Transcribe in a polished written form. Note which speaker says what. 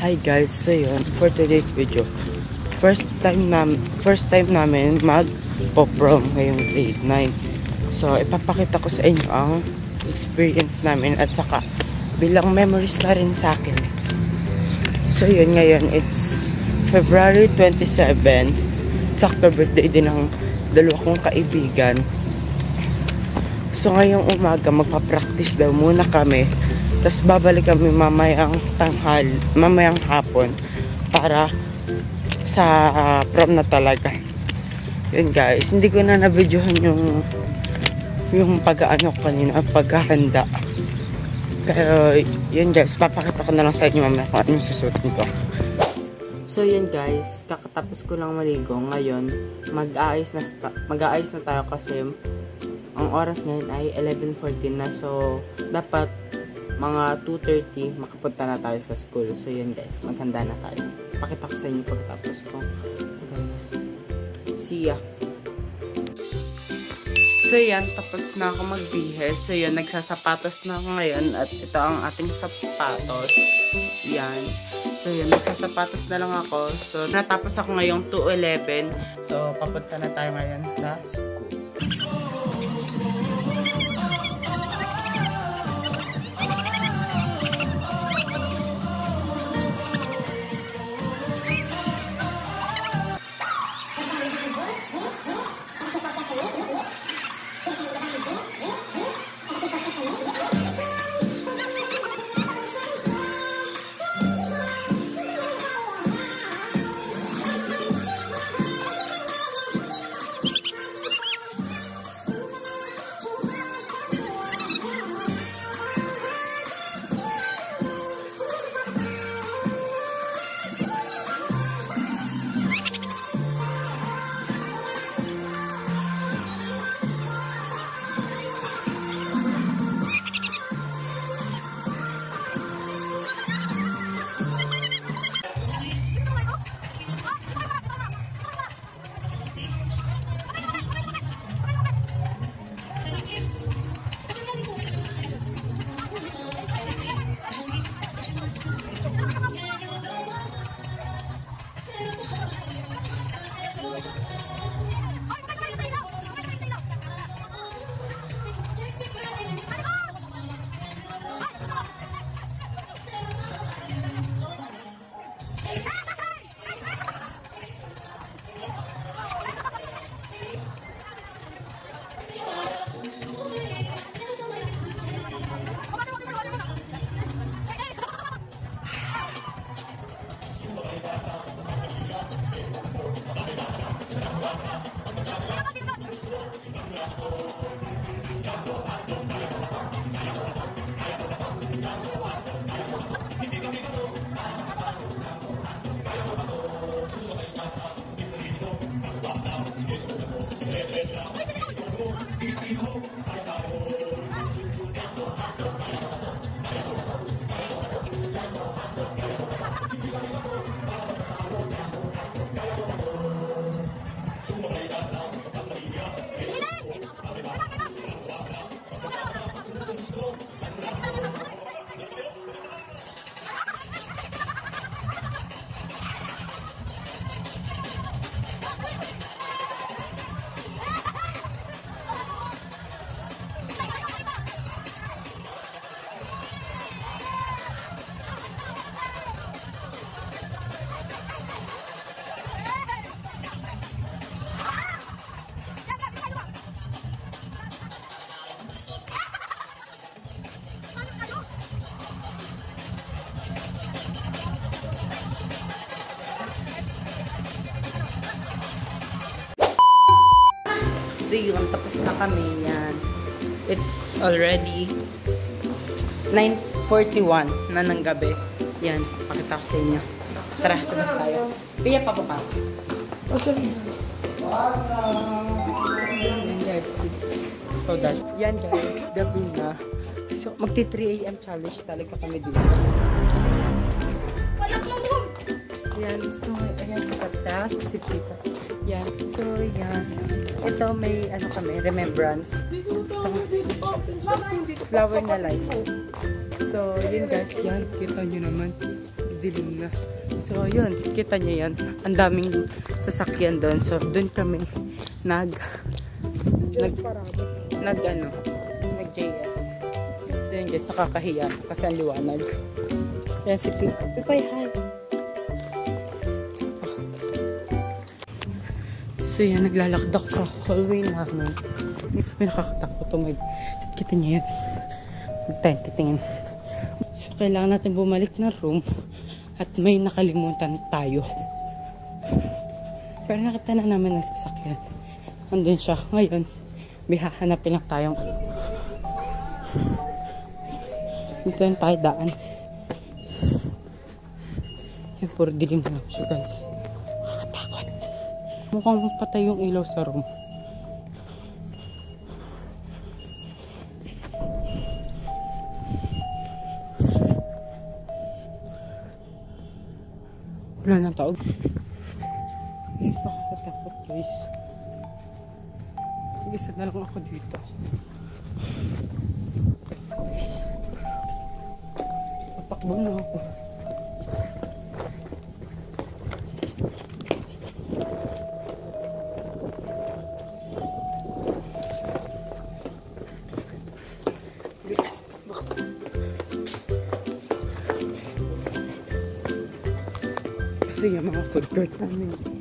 Speaker 1: Hi guys, so yun, for today's video, first time namin mag-prom ngayong grade 9. So ipapakita ko sa inyo ang experience namin at saka bilang memories na rin sa akin. So yun, ngayon it's February 27, sakto birthday din ng dalawa kong kaibigan. So ngayong umaga magpa-practice daw muna kami. Tapos babalik kami mamayang hapon para sa prom na talaga. Yun guys, hindi ko na na-videohan yung pag-ano kanina, paghahanda. Pero yun guys, papakita ko na lang sa inyo mamaya kung anong susutin ko. So yun guys, kakatapos ko lang maligo. Ngayon, mag-aayos na tayo kasi ang oras ngayon ay 11:14 na. So dapat mga 2:30 makapunta na tayo sa school. So yun guys, maghanda na tayo. Pakita ko sa inyo pagkatapos ko. See ya. So yan, tapos na ako magbihis. So yun, nagsasapatos na ako ngayon. At ito ang ating sapatos. Yan. So yun, nagsasapatos na lang ako. So natapos ako ngayong 2:11. So papunta na tayo ngayon sa school. So yun, tapos na kami yan. It's already 9:41 na ng gabi. Yan, pakita ko sa inyo. Tara, tapos tayo. Pia, papapas. Oh, sorry, yes, please. Yan guys, it's so dark. Yan guys, gabi na. So, magti 3 AM challenge talaga kami dito. Yan, so, ayan si Kata, si Tita. Yan, so, yan. Ito may, ano kami, remembrance. Flower na life. So, yun guys, yan. Kita nyo naman. dilim na. So yun, kita nyo yan. Ang daming sasakyan doon. So doon kami nag-JS. So yun guys, nakakahiya kasi ang liwanag. Yan si Pipay, hi! So yan, naglalakad ako sa hallway namin. May nakakatakot to. Kita niyo yan. Magtayin-titingin. So kailangan natin bumalik na room. At may nakalimutan tayo. Pero nakita na namin ang sasakyan. Andun siya. Ngayon, may hahanapin lang tayong dito yung tayo daan. Yan, puro dilim lang siya guys. Nakakatakot. Mukhang patay yung ilaw sa room. Wala nang tao. Nakakatakot guys. Isa na lang ako dito. Patakbo na ako. Kasi yung mga food court namin.